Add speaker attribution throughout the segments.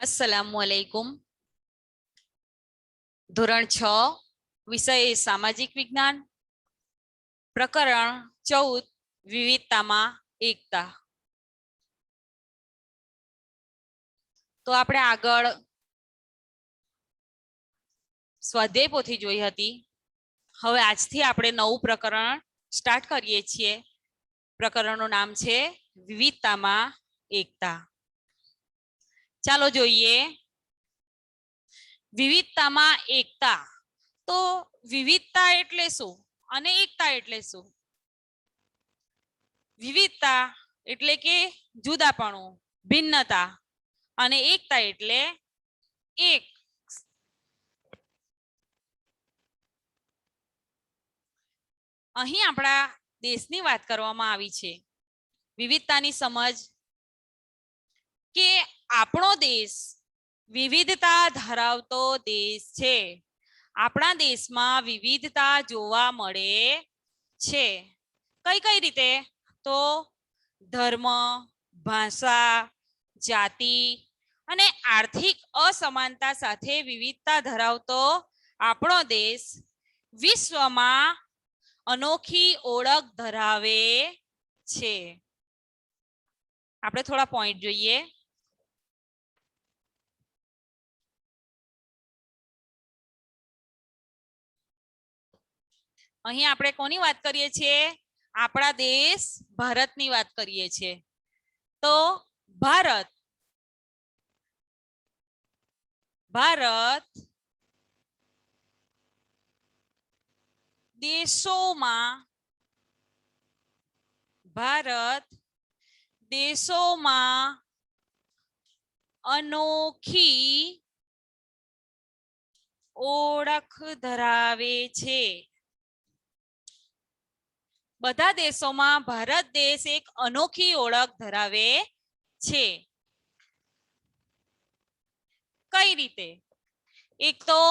Speaker 1: अस्सलामुअलैकुम। ધોરણ 6 વિષય સામાજિક વિજ્ઞાન, પ્રકરણ 14 વિવિધતામાં એકતા. તો આપણે આગળ સ્વાધ્યાય પોથી જોઈ હતી. હવે આજથી આપણે નવું પ્રકરણ સ્ટાર્ટ કરીએ છીએ. પ્રકરણનું નામ છે વિવિધતામાં એકતા. ચાલો જોઈએ. વિવિધતામાં એકતા. તો વિવિધતા એટલે શું અને એકતા એટલે શું? વિવિધતા એટલે કે જુદાપણું, ભિન્નતા, અને એકતા એટલે એક. અહીં આપણા દેશની વાત કરવામાં આવી છે. વિવિધતાની સમજ કે આપણો દેશ વિવિધતા ધરાવતો દેશ છે. આપણા દેશમાં વિવિધતા જોવા મળે છે. કઈ કઈ રીતે? તો ધર્મ, ભાષા, જાતિ અને આર્થિક અસમાનતા સાથે વિવિધતા ધરાવતો આપણો દેશ વિશ્વમાં અનોખી ઓળખ ધરાવે છે. આપણે થોડા પોઈન્ટ જોઈએ. અહીં આપણે કોની વાત કરીએ છીએ? આપણા દેશ ભારતની વાત કરીએ છીએ. તો ભારત દેશોમાં અનોખી ઓળખ ધરાવે છે. બધા દેશોમાં ભારત દેશ એક અનોખી ઓળખ ધરાવે છે. કઈ રીતે? એક તો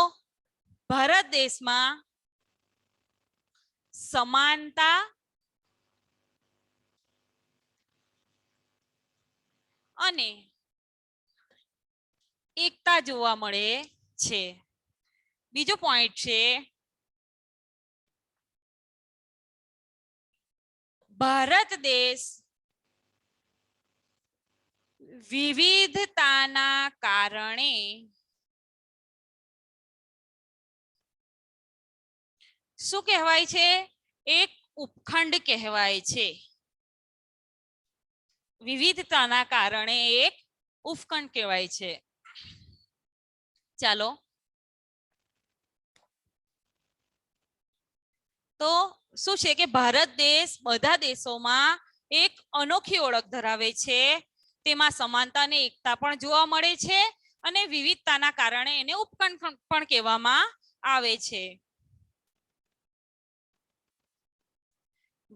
Speaker 1: ભારત દેશમાં સમાનતા અને એકતા જોવા મળે છે. બીજો પોઈન્ટ છે ભારત દેશ વિવિધતાના કારણે શું કહેવાય છે? એક ઉપખંડ કહેવાય છે. વિવિધતાના કારણે એક ઉપખંડ કહેવાય છે. ચાલો તો શું છે કે ભારત દેશ બધા દેશોમાં એક અનોખી ઓળખ ધરાવે છે. તેમાં સમાનતા અને એકતા પણ જોવા મળે છે અને વિવિધતાના કારણે એને ઉપખંડ પણ કહેવામાં આવે છે.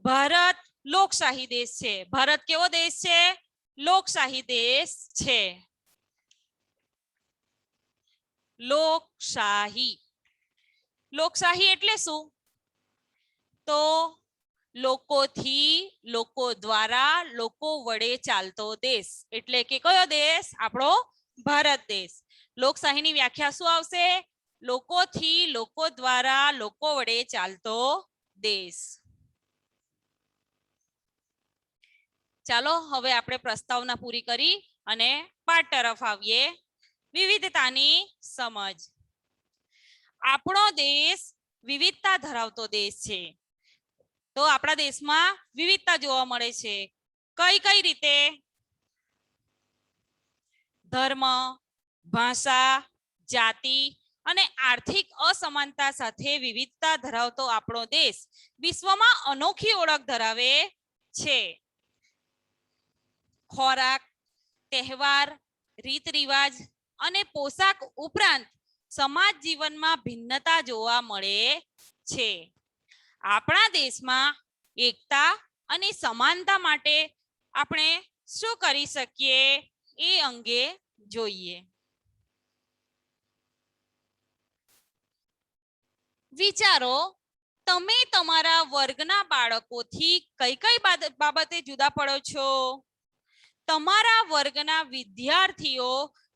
Speaker 1: ભારત લોકશાહી દેશ છે. ભારત કેવો દેશ છે? લોકશાહી દેશ છે. લોકશાહી એટલે શું? તો લોકોથી, લોકો દ્વારા, લોકો વડે ચાલતો દેશ. એટલે કે કયો દેશ? આપણો ભારત દેશ. લોકશાહીની વ્યાખ્યા શું આવશે? લોકોથી, લોકો દ્વારા, લોકો વડે ચાલતો દેશ. ચાલો હવે આપણે પ્રસ્તાવના પૂરી કરી અને પાઠ તરફ આવીએ. વિવિધતાની સમજ. આપણો દેશ વિવિધતા ધરાવતો દેશ છે. તો આપણા દેશમાં વિવિધતા જોવા મળે છે. કઈ કઈ રીતે? ધર્મ, ભાષા, જાતિ અને આર્થિક અસમાનતા સાથે વિવિધતા ધરાવતો આપણો દેશ વિશ્વમાં અનોખી ઓળખ ધરાવે છે. ખોરાક, તહેવાર, રીત રિવાજ અને પોશાક ઉપરાંત સમાજ જીવનમાં ભિન્નતા જોવા મળે છે. આપણા દેશમાં એકતા અને સમાનતા માટે આપણે શું કરી શકીએ એ અંગે જોઈએ. વિચારો, તમે તમારા વર્ગના બાળકોથી કઈ કઈ બાબતે જુદા પડો છો? તમારા વર્ગના વિદ્યાર્થીઓ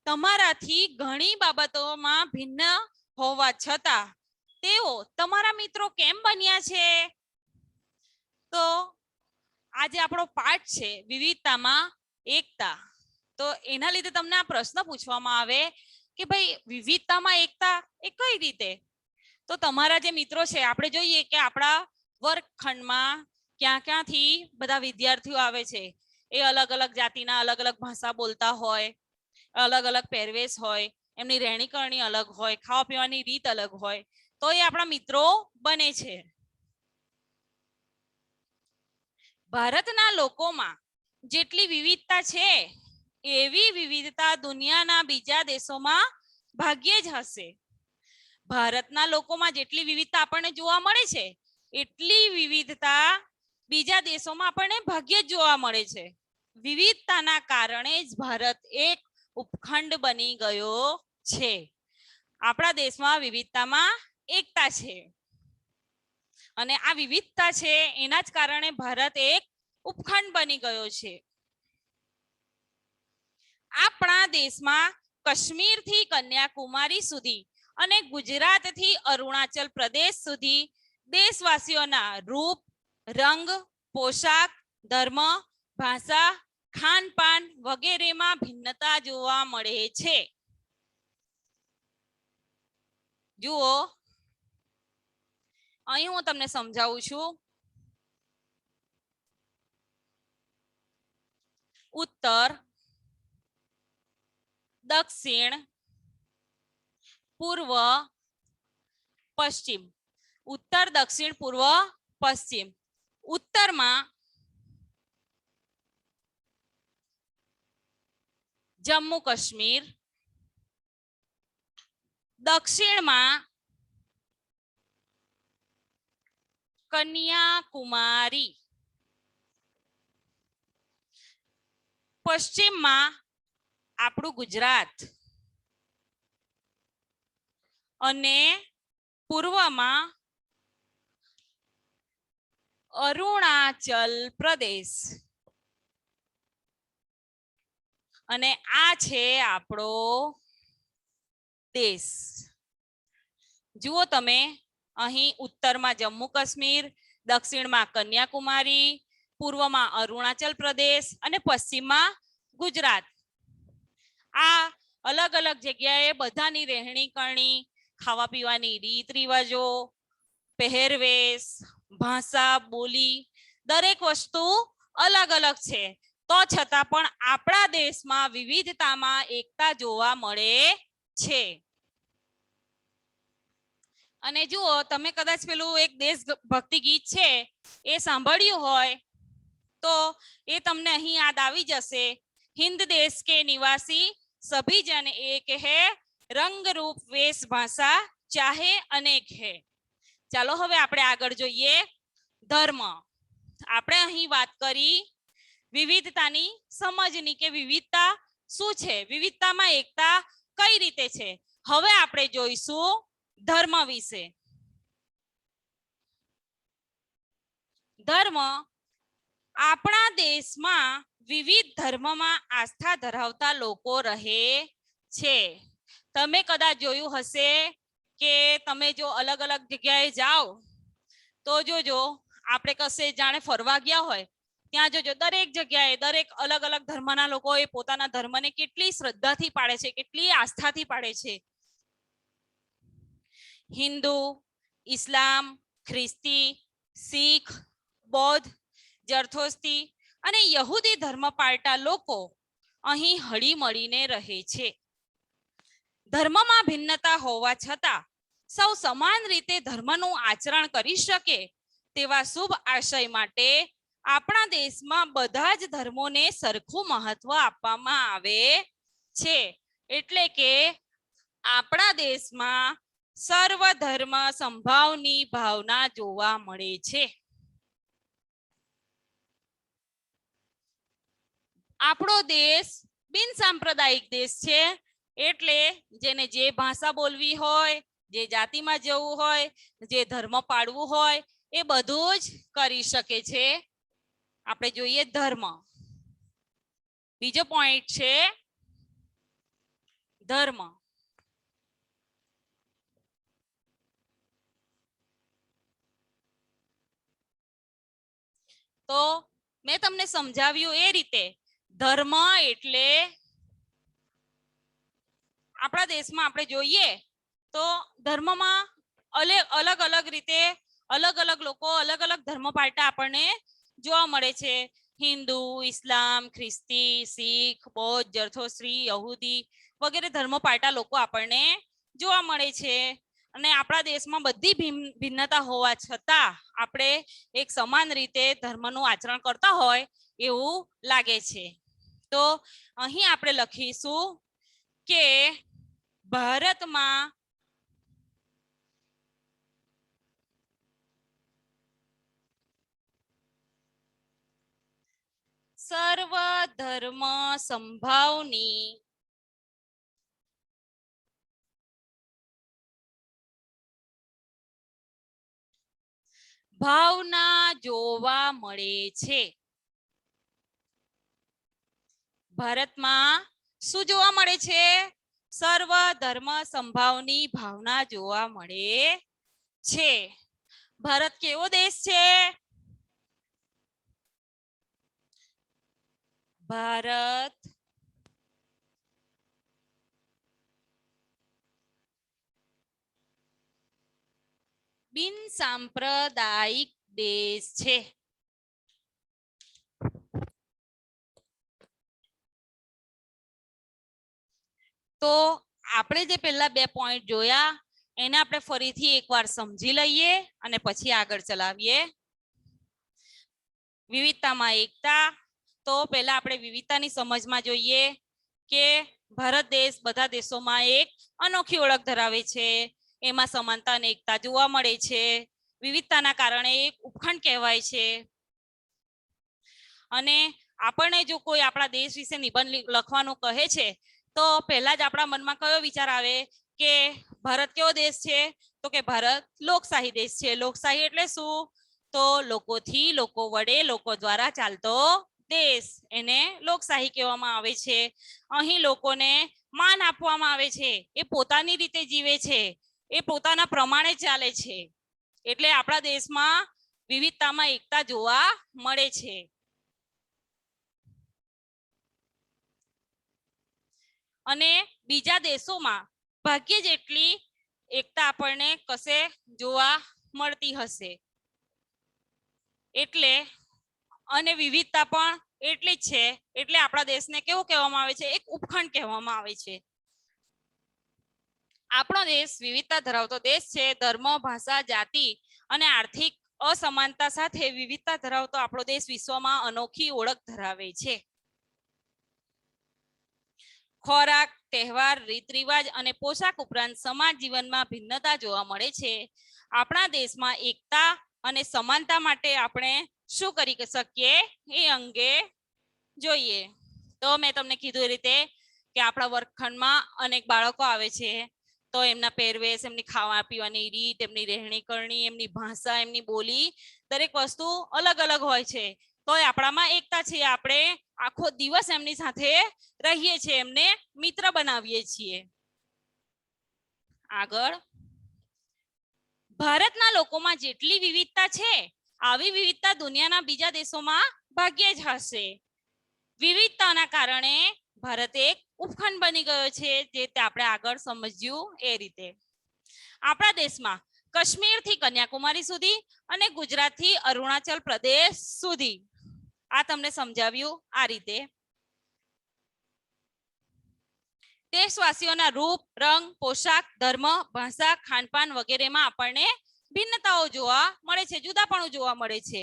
Speaker 1: તમારાથી ઘણી બાબતોમાં ભિન્ન હોવા છતાં તેઓ તમારા મિત્રો કેમ બન્યા છે? તો આજે આપણો પાઠ છે વિવિધતામાં એકતા. તો એના લીધે તમને આ પ્રશ્ન પૂછવામાં આવે કે ભાઈ વિવિધતામાં એકતા એ કઈ રીતે? તો તમારા જે મિત્રો છે, આપણે જોઈએ કે આપણા વર્ગખંડમાં ક્યાં ક્યાંથી બધા વિદ્યાર્થીઓ આવે છે. એ અલગ અલગ જાતિના અલગ અલગ ભાષા બોલતા હોય, અલગ અલગ પહેરવેશ હોય, એમની રહેણી કરણી અલગ હોય, ખાવા પીવાની રીત અલગ હોય, તો એ આપણા મિત્રો બને છે. ભારતના લોકોમાં જેટલી વિવિધતા છે એવી વિવિધતા દુનિયાના બીજા દેશોમાં ભાગ્યે જ હશે. ભારતના લોકોમાં જેટલી વિવિધતા આપણને જોવા મળે છે એટલી વિવિધતા બીજા દેશોમાં આપણને ભાગ્યે જ જોવા મળે છે. વિવિધતાના કારણે જ ભારત એક ઉપખંડ બની ગયો છે. આપણા દેશમાં વિવિધતામાં એકતા છે અને આ વિવિધતા છે એના જ કારણે ભારત એક ઉપખંડ બની ગયો છે. આપણા દેશમાં કાશ્મીર થી કન્યાકુમારી સુધી અને ગુજરાત થી અરુણાચલ પ્રદેશ સુધી દેશવાસીઓના રૂપ, રંગ, પોશાક, ધર્મ, ભાષા, ખાનપાન વગેરેમાં ભિન્નતા જોવા મળે છે. જુઓ, અહીં હું તમને સમજાવું છું. ઉત્તર, દક્ષિણ, પૂર્વ, પશ્ચિમ. ઉત્તર, દક્ષિણ, પૂર્વ, પશ્ચિમ. ઉત્તરમાં જમ્મુ કાશ્મીર, દક્ષિણમાં કન્યાકુમારી, પશ્ચિમમાં આપણું ગુજરાત અને પૂર્વમાં અરુણાચલ પ્રદેશ. અને આ છે આપણો દેશ. જુઓ તમે, અહીં ઉત્તરમાં જમ્મુ કાશ્મીર, દક્ષિણમાં કન્યાકુમારી, પૂર્વમાં અરુણાચલ પ્રદેશ અને પશ્ચિમમાં ગુજરાત. આ અલગ અલગ જગ્યાએ બધાની રહેણી કરણી, ખાવા પીવાની રીત રિવાજો, પહેરવેશ, ભાષા, બોલી, દરેક વસ્તુ અલગ અલગ છે. તો છતાં પણ આપણા દેશમાં વિવિધતામાં એકતા જોવા મળે છે. અને જુઓ, તમે કદાચ પેલું એક દેશભક્તિ ગીત છે એ સાંભળ્યું હોય તો એ તમને અહીં યાદ આવી જશે. हिंद देश के निवासी सभी जन एक है, रंग रूप वेश भाषा चाहे अनेक है. ચાલો હવે આપણે આગળ જોઈએ ધર્મ. આપણે અહીં વાત કરી વિવિધતાની સમજની કે વિવિધતા શું છે, વિવિધતામાં એકતા કઈ રીતે છે. હવે આપણે જોઈશું ધર્મ વિશે. ધર્મ આપણા દેશમાં વિવિધ ધર્મમાં આસ્થા ધરાવતા લોકો રહે છે. તમે કદાચ જોયું હશે કે તમે જો અલગ અલગ જગ્યાએ જાઓ તો જોજો, આપણે કશે જાણે ફરવા ગયા હોય ત્યાં જોજો દરેક જગ્યાએ દરેક અલગ અલગ ધર્મના લોકો એ પોતાના ધર્મને કેટલી શ્રદ્ધાથી પાળે છે, કેટલી આસ્થાથી પાળે છે. હિન્દુ, ઇસ્લામ, ખ્રિસ્તી, શીખ, બૌદ્ધ, જરથોસ્તી અને યહૂદી ધર્મ પાળતા લોકો અહીં હળી મળીને રહે છે. ધર્મમાં ભિન્નતા હોવા છતાં સૌ સમાન રીતે ધર્મનું આચરણ કરી શકે તેવા શુભ આશય માટે આપણા દેશમાં બધા જ ધર્મોને સરખું મહત્વ આપવામાં આવે છે. એટલે કે આપણા દેશમાં સર્વ ધર્મ સંભાવની ભાવના જોવા મળે છે. આપણો દેશ બિન સાંપ્રદાયિક દેશ છે. એટલે જેને જે ભાષા બોલવી હોય, જે જાતિમાં જવું હોય, જે ધર્મ પાળવું હોય એ બધું જ કરી શકે છે. આપણે જોઈએ ધર્મ. બીજો પોઈન્ટ છે ધર્મ. તો મેં તમને સમજાવ્યું એ રીતે ધર્મ એટલે આપણા દેશમાં આપણે જોઈએ તો ધર્મમાં અલગ અલગ રીતે અલગ અલગ લોકો અલગ અલગ ધર્મ પાળતા આપણને જોવા મળે છે. હિન્દુ, ઇસ્લામ, ખ્રિસ્તી, શીખ, બૌદ્ધ, જરથોસ્ત્રી, યહૂદી વગેરે ધર્મ પાળતા લોકો આપણને જોવા મળે છે. અને આપણા દેશમાં બધી ભિન્નતા હોવા છતાં આપણે એક સમાન રીતે ધર્મનું આચરણ કરતા હોય એવું લાગે છે. તો અહીં આપણે લખીશું કે ભારતમાં સર્વ ધર્મ સંભાવની ભાવના જોવા મળે છે. ભારતમાં શું જોવા મળે છે? સર્વ ધર્મ સંભાવની ભાવના જોવા મળે છે. ભારત કેવો દેશ છે? ભારત બિન સાંપ્રદાયિક દેશ છે. તો આપણે જે પહેલા 2 પોઈન્ટ જોયા એને આપણે ફરીથી એકવાર સમજી લઈએ અને પછી આગળ ચલાવીએ. વિવિધતામાં એકતા. તો પહેલા આપણે વિવિધતાની સમજમાં જોઈએ કે ભારત દેશ બધા દેશોમાં એક અનોખી ઓળખ ધરાવે છે. એમાં સમાનતા અને એકતા જોવા મળે છે. વિવિધતાના કારણે એક ઉપખંડ કહેવાય છે. અને આપણને જો કોઈ આપણા દેશ વિશે નિબંધ લખવાનું કહે છે તો પહેલા જ આપણા મનમાં કયો વિચાર આવે કે ભારત કેવો દેશ છે? તો કે ભારત લોકશાહી દેશ છે. લોકશાહી એટલે શું? તો લોકોથી, લોકો વડે, લોકો દ્વારા ચાલતો દેશ, એને લોકશાહી કહેવામાં આવે છે. અહીં લોકોને માન આપવામાં આવે છે. એ પોતાની રીતે જીવે છે. એ પોતાના પ્રમાણે ચાલે છે. એટલે આપણા દેશમાં વિવિધતામાં એકતા જોવા મળે છે. અને બીજા દેશોમાં ભાગ્યે જ એટલી એકતા આપણને કશે જોવા મળતી હશે. એટલે અને વિવિધતા પણ એટલી જ છે. એટલે આપણા દેશને કેવું કહેવામાં આવે છે? એક ઉપખંડ કહેવામાં આવે છે. આપણો દેશ વિવિધતા ધરાવતો દેશ છે. ધર્મ, ભાષા, જાતિ અને આર્થિક અસમાનતા સાથે વિવિધતા ધરાવતો આપણો દેશ વિશ્વમાં અનોખી ઓળખ ધરાવે છે. ખોરાક, તહેવાર, રીત રિવાજ અને પોશાક ઉપરાંત સમાજ જીવનમાં ભિન્નતા જોવા મળે છે. આપણા દેશમાં એકતા અને સમાનતા માટે આપણે શું કરી શકીએ એ અંગે જોઈએ. તો મેં તમને કીધું એ રીતે કે આપણા વર્ગખંડમાં અનેક બાળકો આવે છે. તો એમના પહેરવેશ, એમની ખાવા પીવાની રીત, એમની રહેણી કરણી, એમની ભાષા, એમની બોલી દરેક વસ્તુ અલગ અલગ હોય છે. તો આપણામાં એકતા છે. આપણે આખો દિવસ એમની સાથે રહીએ છીએ, એમને મિત્ર બનાવીએ છીએ. આગળ ભારતના લોકોમાં જેટલી વિવિધતા છે આવી વિવિધતા દુનિયાના બીજા દેશોમાં ભાગ્યે જ હશે. વિવિધતાના કારણે ભારત એક ઉપખંડ બની ગયો છે. જે આપણે આગળ સમજ્યું એ રીતે આપણા દેશમાં કાશ્મીર થી કન્યાકુમારી સુધી અને ગુજરાત થી અરુણાચલ પ્રદેશ સુધી આ તમને સમજાવ્યું આ રીતે. દેશવાસીઓના રૂપ, રંગ, પોશાક, ધર્મ, ભાષા, ખાનપાન વગેરેમાં આપણને ભિન્નતાઓ જોવા મળે છે. જુદાપણું જોવા મળે છે.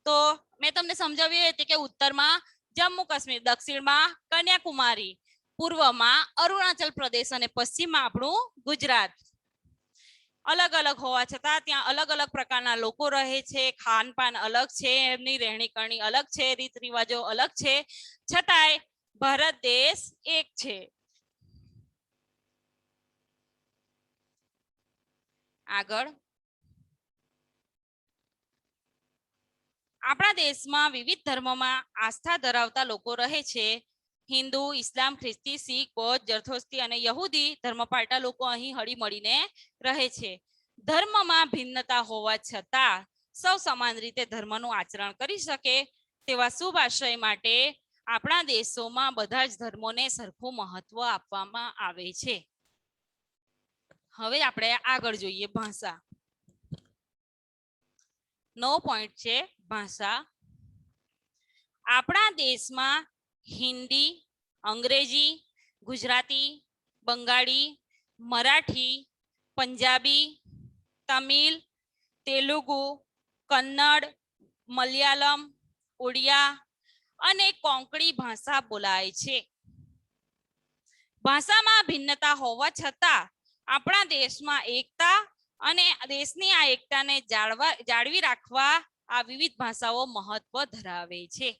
Speaker 1: તો મેં તમને સમજાવ્યું હતું કે ઉત્તરમાં જમ્મુ કાશ્મીર, દક્ષિણમાં કન્યાકુમારી, પૂર્વમાં અરુણાચલ પ્રદેશ અને પશ્ચિમમાં આપણું ગુજરાત અલગ અલગ હોવા છતાં ત્યાં અલગ અલગ પ્રકારના લોકો રહે છે. ખાનપાન અલગ છે, એમની રહેણી કરણી અલગ છે, રીત રિવાજો અલગ છે, છતાંય ભારત દેશ એક છે. આગળ આપણા દેશમાં વિવિધ ધર્મોમાં આસ્થા ધરાવતા લોકો રહે છે. હિન્દુ, ઇસ્લામ, ખ્રિસ્તી, શીખ, બૌદ્ધ, જરથોસ્તી અને યહૂદી ધર્મ પાળતા લોકો અહીં હળી મળીને રહે છે. ધર્મમાં ભિન્નતા હોવા છતાં સૌ સમાન રીતે ધર્મનું આચરણ કરી શકે તેવા શુભ આશય માટે આપણા દેશોમાં બધા જ ધર્મોને સરખું મહત્વ આપવામાં આવે છે. હવે આપણે આગળ જોઈએ ભાષા. 9 પોઈન્ટ છે ભાષા. આપણા દેશમાં હિન્દી, અંગ્રેજી, ગુજરાતી, બંગાળી, મરાઠી, પંજાબી, તમિલ, તેલુગુ, કન્નડ, મલયાલમ, ઉડિયા અને કોંકણી ભાષા બોલાય છે. ભાષામાં ભિન્નતા હોવા છતાં આપણા દેશમાં એકતા અને દેશની આ એકતાને જાળવી રાખવા આ વિવિધ ભાષાઓ મહત્વ ધરાવે છે.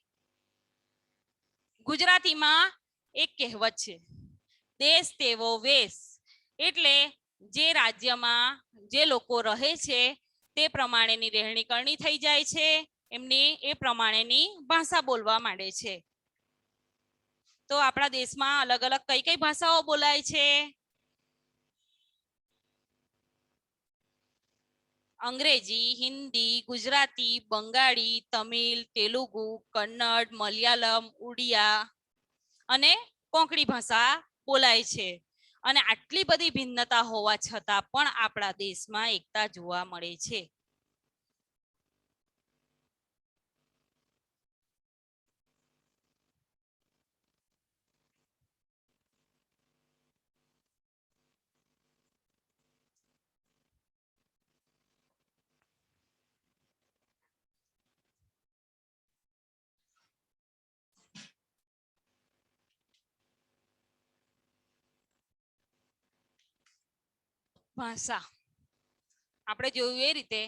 Speaker 1: ગુજરાતીમાં એક કહેવત છે, દેશ તેવો વેશ, એટલે જે રાજ્યમાં જે લોકો રહે છે તે પ્રમાણેની રહેણી કરણી થઈ જાય છે, એમની એ પ્રમાણેની ભાષા બોલવા માંડે છે. તો આપણા દેશમાં અલગ અલગ કઈ કઈ ભાષાઓ બોલાય છે? અંગ્રેજી, હિન્દી, ગુજરાતી, બંગાળી, તમિલ, તેલુગુ, કન્નડ, મલયાલમ, ઉડિયા અને કોંકણી ભાષા બોલાય છે. અને આટલી બધી ભિન્નતા હોવા છતાં પણ આપણા દેશમાં એકતા જોવા મળે છે. ભાષા આપણે જોયું એ રીતે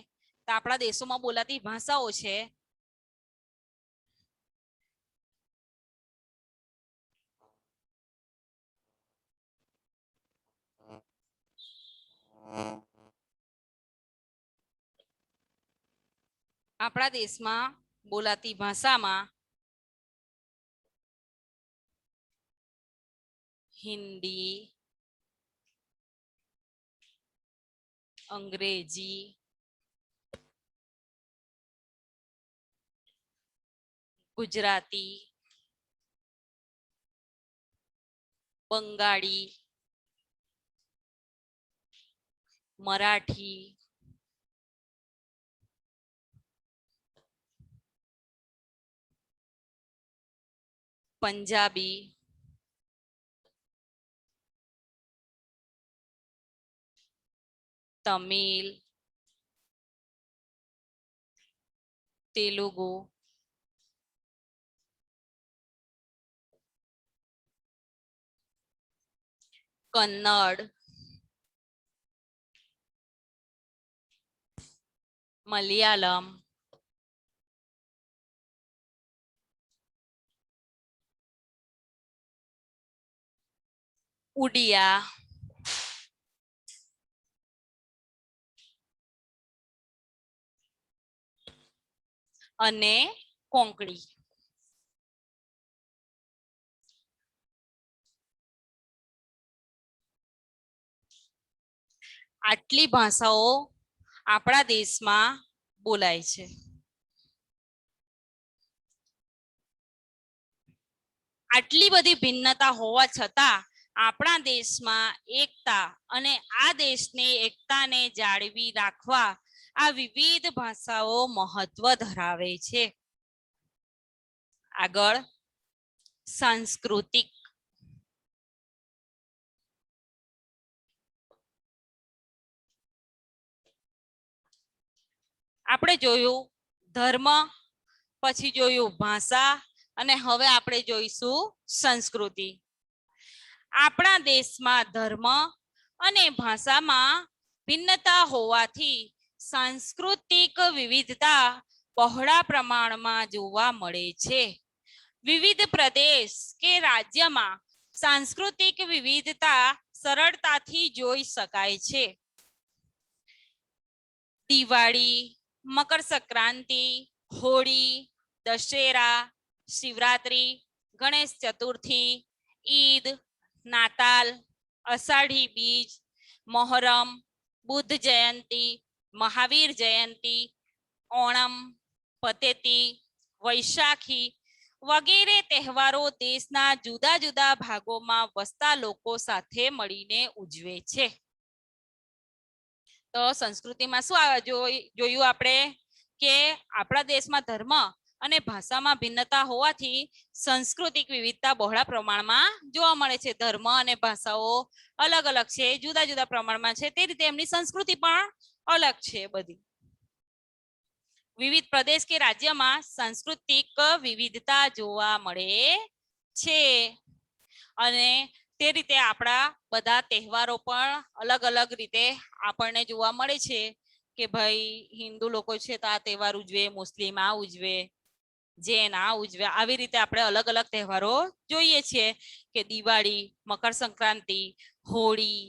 Speaker 1: તો આપણા દેશોમાં બોલાતી ભાષાઓ છે આપણા દેશમાં બોલાતી ભાષામાં હિન્દી, અંગ્રેજી, ગુજરાતી, બંગાળી, મરાઠી, પંજાબી, તમિલ, તેલુગુ, કન્નડ, મલયાલમ, ઉડિયા અને કોંકણી. આટલી ભાષાઓ આપણા દેશમાં બોલાય છે. આટલી બધી ભિન્નતા હોવા છતાં આપણા દેશમાં એકતા અને આ દેશની એકતાને જાળવી રાખવા આ વિવિધ ભાષાઓ મહત્વ ધરાવે છે. આગળ સાંસ્કૃતિક. આપણે જોયું ધર્મ, પછી જોયું ભાષા અને હવે આપણે જોઈશું સંસ્કૃતિ. આપણા દેશમાં ધર્મ અને ભાષામાં ભિન્નતા હોવાથી સાંસ્કૃતિક વિવિધતા બહોળા પ્રમાણમાં જોવા મળે છે. વિવિધ પ્રદેશ કે રાજ્યમાં સાંસ્કૃતિક વિવિધતા સરળતાથી જોઈ શકાય છે. દિવાળી, મકર સંક્રાંતિ, હોળી, દશેરા, શિવરાત્રી, ગણેશ ચતુર્થી, ઈદ, નાતાલ, અષાઢી બીજ, મોહરમ, બુદ્ધ જયંતી, મહાવીર જયંતી, ઓણમ, પતેતી, વૈશાખી વગેરે તહેવારો દેશના જુદા જુદા ભાગોમાં વસતા લોકો સાથે મળીને ઉજવે છે. તો સંસ્કૃતિમાં શું જોયું આપણે કે આપણા દેશમાં ધર્મ અને ભાષામાં ભિન્નતા હોવાથી સાંસ્કૃતિક વિવિધતા બહોળા પ્રમાણમાં જોવા મળે છે. ધર્મ અને ભાષાઓ અલગ અલગ છે, જુદા જુદા પ્રમાણમાં છે, તે રીતે એમની સંસ્કૃતિ પણ અલગ છે. બધી વિવિધ પ્રદેશ કે રાજ્યમાં સાંસ્કૃતિક વિવિધતા જોવા મળે છે અને તે રીતે આપણા બધા તહેવારો પણ અલગ અલગ રીતે આપણને જોવા મળે છે કે ભાઈ હિન્દુ લોકો છે તો આ તહેવાર ઉજવે, મુસ્લિમ આ ઉજવે, જૈન આ ઉજવે. આવી રીતે આપણે અલગ અલગ તહેવારો જોઈએ છીએ કે દિવાળી, મકર સંક્રાંતિ, હોળી,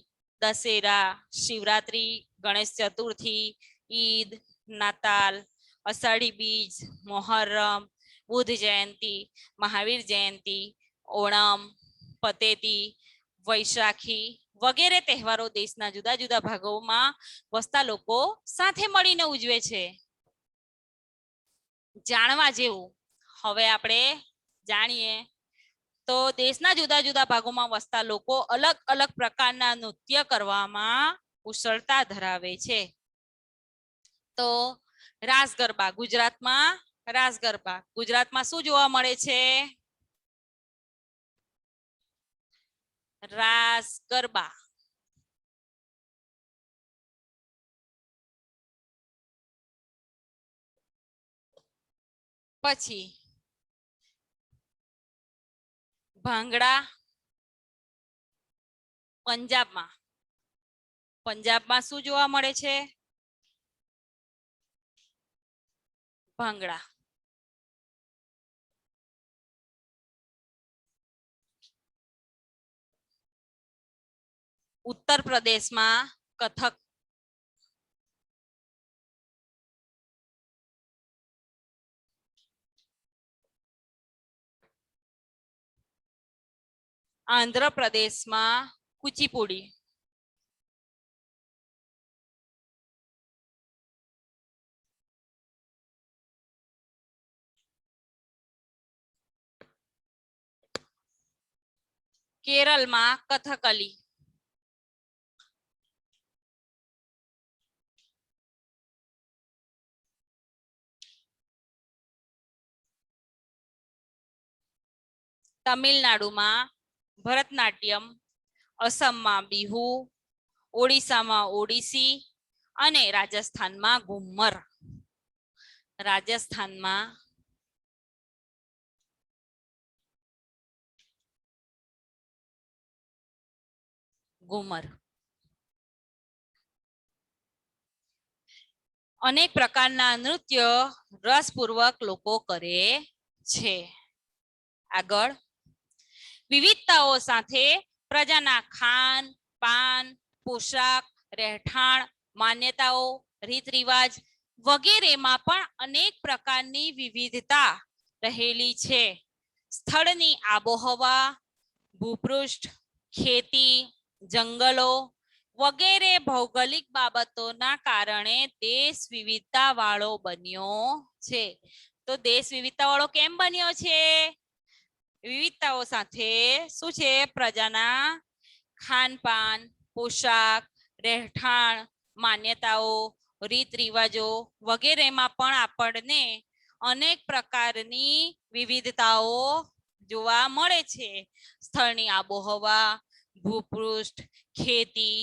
Speaker 1: દશેરા, શિવરાત્રી, ગણેશ ચતુર્થી, ઈદ, નાતાલ, અષાઢી બીજ, મોહરમ, બુદ્ધ જયંતી, મહાવીર જયંતી, ઓણમ, પતેતી, વૈશાખી વગેરે તહેવારો દેશના જુદા જુદા ભાગોમાં વસતા લોકો સાથે મળીને ઉજવે છે. જાણવા જેવું હવે આપણે જાણીએ તો દેશના જુદા જુદા ભાગોમાં વસતા લોકો અલગ અલગ પ્રકારના નૃત્ય કરવામાં કુશળતા ધરાવે છે. તો રાસ ગરબા ગુજરાતમાં, રાસ ગરબા ગુજરાતમાં શું જોવા મળે છે? રાસ ગરબા. પછી ભાંગડા પંજાબમાં, પંજાબમાં શું જોવા મળે છે? ભાંગડા. ઉત્તર પ્રદેશમાં કથક. આંધ્ર પ્રદેશમાં કુચીપુડી. કેરળમાં કથકલી. તમિલનાડુમાં ભરતનાટ્યમ, અસમમાં બિહુ, ઓડિશામાં ઓડિસી અને રાજસ્થાનમાં ઘુમ્મર. રાજસ્થાનમાં ઘુમર. અનેક પ્રકારના નૃત્ય રસપૂર્વક લોકો કરે છે. આગળ વિવિધતાઓ સાથે પ્રજાના ખાન પાન, પોશાક, રહેઠાણ, માન્યતાઓ, રીત રિવાજ વગેરેમાં પણ અનેક પ્રકારની વિવિધતા રહેલી છે. સ્થળની આબોહવા, ભૂપૃષ્ઠ, ખેતી, જંગલો વગેરે ભૌગોલિક બાબતોના કારણે દેશ વિવિધતા વાળો બન્યો છે. તો દેશ વિવિધતા વાળો કેમ બન્યો છે? વિવિધતાઓ સાથે શું છે? પ્રજાના ખાનપાન, પોશાક, રહેઠાણ, માન્યતાઓ, રીત રિવાજો વગેરેમાં પણ આપણને અનેક પ્રકારની વિવિધતાઓ જોવા મળે છે. સ્થળની આબોહવા, ભૂપૃષ્ઠ, ખેતી,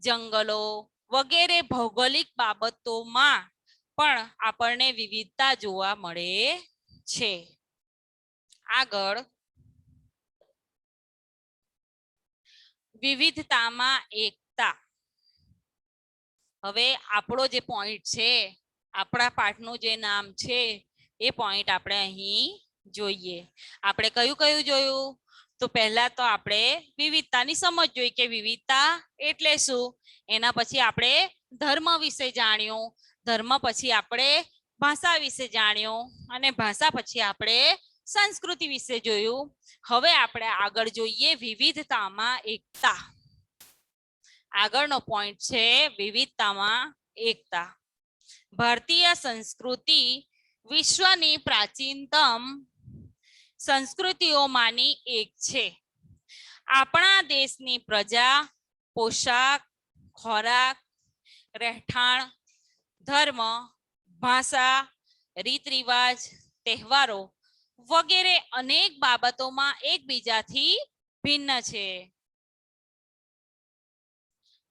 Speaker 1: જંગલો વગેરે ભૌગોલિક બાબતોમાં પણ આપણને વિવિધતા જોવા મળે છે. આગળ વિવિધતામાં એકતા. હવે આપણો જે પોઈન્ટ છે, આપણા પાઠનું જે નામ છે એ પોઈન્ટ આપણે અહીં જોઈએ. આપણે કયું કયું જોયું? તો પહેલા તો આપણે વિવિધતાની સમજ જોઈ કે વિવિધતા એટલે શું. એના પછી આપણે ધર્મ વિશે જાણ્યું, ધર્મ પછી આપણે ભાષા વિશે જાણ્યું અને ભાષા પછી આપણે સંસ્કૃતિ વિશે જોયું. હવે આપણે આગળ જોઈએ વિવિધતામાં એકતા. આગળનો પોઈન્ટ છે વિવિધતામાં એકતા. ભારતીય સંસ્કૃતિ વિશ્વની પ્રાચીનતમ સંસ્કૃતિઓમાંની એક છે. આપણા દેશની પ્રજા પોશાક, ખોરાક, રહેઠાણ, ધર્મ, ભાષા, રીત રિવાજ, તહેવારો વગેરે અનેક બાબતોમાં એકબીજાથી ભિન્ન છે.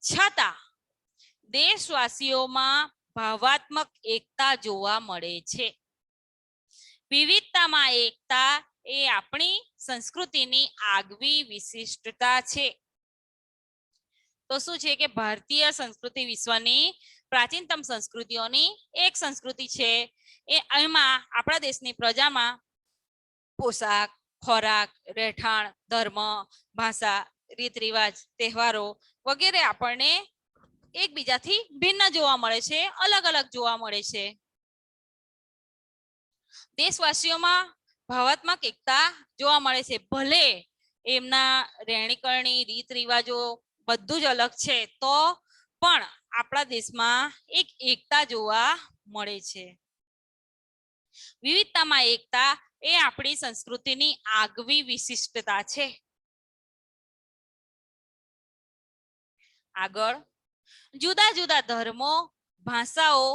Speaker 1: છતાં દેશવાસીઓમાં ભાવાત્મક એકતા જોવા મળે છે. વિવિધતામાં એકતા એ આપણી સંસ્કૃતિની આગવી વિશિષ્ટતા છે. તો શું છે કે ભારતીય સંસ્કૃતિ વિશ્વની પ્રાચીનતમ સંસ્કૃતિઓની એક સંસ્કૃતિ છે. એમાં આપણા દેશની પ્રજામાં પોશાક, ખોરાક, રહેઠાણ, ધર્મ, ભાષા, રીત રિવાજ, તહેવારો વગેરે આપણને એકબીજાથી ભિન્ન જોવા મળે છે, અલગ અલગ જોવા મળે છે. દેશવાસીઓમાં ભાવાત્મક એકતા જોવા મળે છે. ભલે એમના રહેણીકરણી, રીત રિવાજો બધું જ અલગ છે, તો પણ આપણા દેશમાં એક એકતા જોવા મળે છે. વિવિધતામાં એકતા એ આપણી સંસ્કૃતિની આગવી વિશિષ્ટતા છે. આગળ જુદા જુદા ધર્મો, ભાષાઓ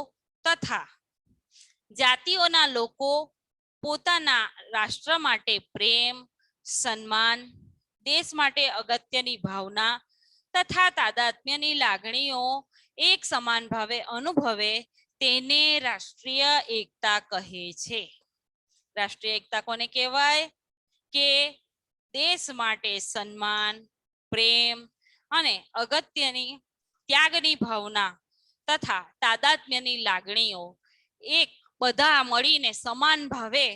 Speaker 1: તથા જાતિઓના લોકો પોતાના રાષ્ટ્ર માટે પ્રેમ, સન્માન, દેશ માટે અગત્યની ભાવના તથા તાદાત્મ્યની લાગણીઓ એક સમાન ભાવે અનુભવે તેને રાષ્ટ્રીય એકતા કહે છે. રાષ્ટ્રીય એકતા કોને કહેવાય? કે દેશ માટે સન્માન, પ્રેમ અને અગત્યની ત્યાગની ભાવના તથા તાદાત્મ્યની લાગણીઓ એક બધા મળીને સમાન ભાવે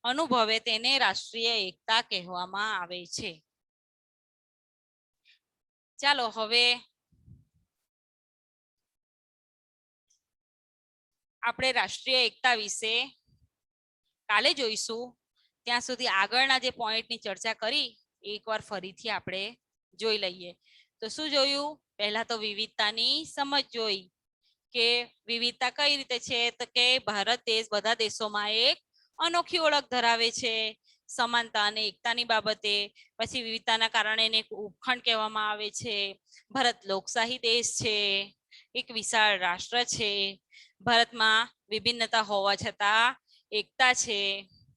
Speaker 1: અનુભવે તેને રાષ્ટ્રીય એકતા કહેવામાં આવે છે. ચાલો હવે આપણે રાષ્ટ્રીય એકતા વિશે કાલે જોઈશું. ત્યાં સુધી આગળના જે પોઈન્ટની ચર્ચા કરી એકવાર ફરીથી આપણે જોઈ લઈએ. તો શું જોયું? પહેલા તો વિવિધતાની સમજ જોઈ કે વિવિધતા કઈ રીતે છે, તો કે ભારત દેશ બધા દેશોમાં એક અનોખી ઓળખ ધરાવે છે. સમાનતા અને એકતાની બાબતે પછી વિવિધતાના કારણે એને ઉપખંડ કહેવામાં આવે છે. ભારત લોકશાહી દેશ છે, એક વિશાળ રાષ્ટ્ર છે. ભારતમાં વિભિન્નતા હોવા છતાં એકતા છે.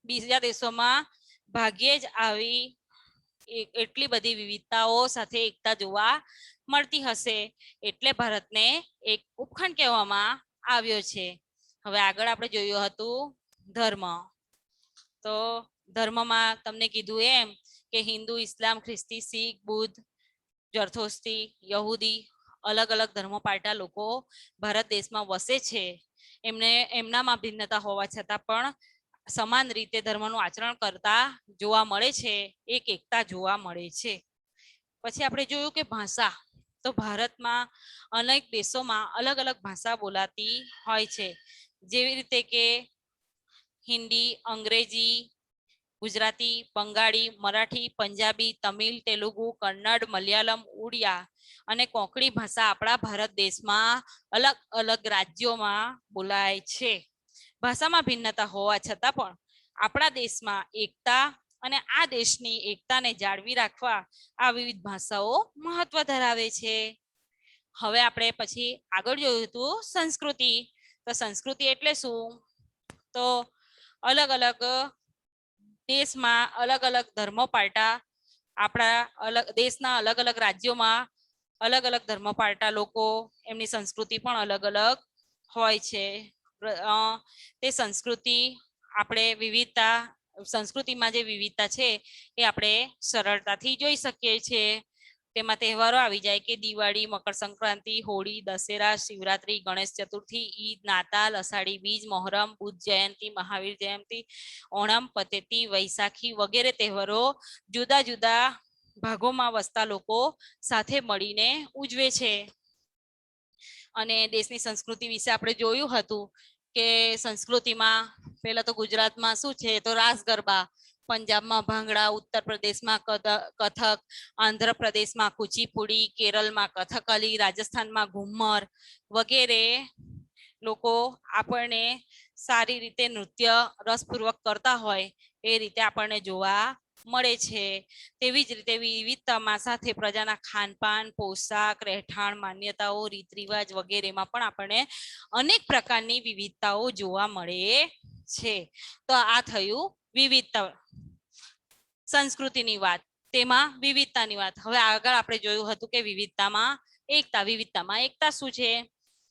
Speaker 1: બીજા દેશોમાં ભાગ્યે જ આવી એટલી બધી વિવિધતાઓ સાથે એકતા જોવા મળતી હશે, એટલે ભારતને એક ઉપખંડ કહેવામાં આવ્યો છે. હવે આગળ આપણે જોયું હતું ધર્મ. તો ધર્મમાં તમને કીધું એમ કે હિન્દુ, ઇસ્લામ, ખ્રિસ્તી, શીખ, બુદ્ધ, જરથોસ્તી, યહૂદી અલગ અલગ ધર્મો પાળતા લોકો ભારત દેશમાં વસે છે. એમનામાં ભિન્નતા હોવા છતાં પણ સમાન રીતે ધર્મનું આચરણ કરતા જોવા મળે છે. એક એકતા જોવા મળે છે. પછી આપણે જોયું કે ભાષા. તો ભારતમાં અનેક દેશોમાં અલગ અલગ ભાષા બોલાતી હોય છે. જેવી રીતે કે હિન્દી, અંગ્રેજી, ગુજરાતી, બંગાળી, મરાઠી, પંજાબી, તમિલ, તેલુગુ, કન્નડ, મલયાલમ, ઉડિયા અને કોંકણી ભાષા આપણા ભારત દેશમાં અલગ અલગ રાજ્યોમાં બોલાય છે. ભાષામાં ભિન્નતા હોવા છતાં પણ આપણા દેશમાં એકતા અને આ દેશની એકતાને જાળવી રાખવા આ વિવિધ ભાષાઓ મહત્વ ધરાવે છે. હવે આપણે પછી આગળ જોયું હતું સંસ્કૃતિ. તો સંસ્કૃતિ એટલે શું? તો અલગ અલગ દેશમાં અલગ અલગ ધર્મો પાળતા આપણા દેશના અલગ અલગ રાજ્યોમાં અલગ અલગ ધર્મો પાળતા લોકો એમની સંસ્કૃતિ પણ અલગ અલગ હોય છે. તે સંસ્કૃતિ આપણે વિવિધતા સંસ્કૃતિમાં જે વિવિધતા છે એ આપણે સરળતાથી જોઈ શકીએ છીએ. તેમાં તહેવારો આવી જાય કે દિવાળી, મકર સંક્રાંતિ, હોળી, દશેરા, શિવરાત્રી, ગણેશ ચતુર્થી, ઈદ, નાતાલ, અષાઢી બીજ, મોહરમ, બુદ્ધ જયંતિ, મહાવીર જયંતિ, ઓણમ, પતેતી, વૈશાખી વગેરે તહેવારો જુદા જુદા ભાગોમાં વસતા લોકો સાથે મળીને ઉજવે છે. અને દેશની સંસ્કૃતિ વિશે આપણે જોયું હતું કે સંસ્કૃતિમાં પહેલા તો ગુજરાતમાં શું છે, તો રાસ ગરબા. પંજાબમાં ભાંગડા, ઉત્તર પ્રદેશમાં કથક, આંધ્રપ્રદેશમાં કુચીપુડી, કેરળમાં કથકલી, રાજસ્થાનમાં ઘુમ્મર વગેરે લોકો આપણને સારી રીતે નૃત્ય રસપૂર્વક કરતા હોય એ રીતે આપણને જોવા મળે છે. તેવી જ રીતે વિવિધતામાં સાથે પ્રજાના ખાનપાન, પોશાક, રહેઠાણ, માન્યતાઓ, રીત રિવાજ વગેરેમાં પણ આપણને અનેક પ્રકારની વિવિધતાઓ જોવા મળે છે. તો આ થયું વિવિધતા સંસ્કૃતિની વાત, તેમાં વિવિધતાની વાત. હવે આગળ આપણે જોયું હતું કે વિવિધતામાં એકતા. વિવિધતામાં એકતા શું છે?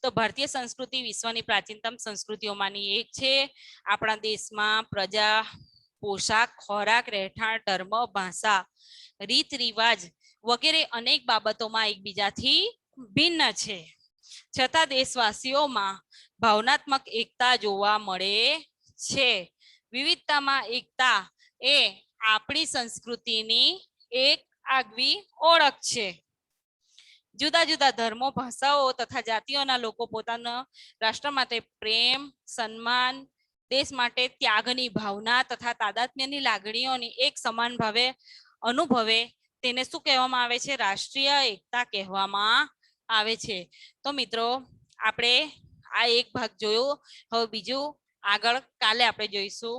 Speaker 1: તો ભારતીય સંસ્કૃતિ વિશ્વની પ્રાચીનતમ સંસ્કૃતિઓમાંની એક છે. આપણા દેશમાં પ્રજા, પોશાક, ખોરાક, રહેઠાણ, ધર્મ, ભાષા, રીત રિવાજ વગેરે અનેક બાબતોમાં એકબીજાથી ભિન્ન છે. છતાં દેશવાસીઓમાં ભાવનાત્મક એકતા જોવા મળે છે. વિવિધતામાં એકતા એ આપણી સંસ્કૃતિની એક આગવી ઓળખ છે. જુદા જુદા ધર્મો, ભાષાઓ તથા જાતિઓના લોકો પોતાના રાષ્ટ્ર માટે પ્રેમ, સન્માન, દેશ માટે ત્યાગની ભાવના તથા તાદાત્મ્યની લાગણીઓની એક સમાન ભાવે અનુભવે તેને શું કહેવામાં આવે છે? રાષ્ટ્રીય એકતા કહેવામાં આવે છે. તો મિત્રો આપણે આ એક ભાગ જોયો. હવે બીજું આગળ કાલે આપણે જોઈશું.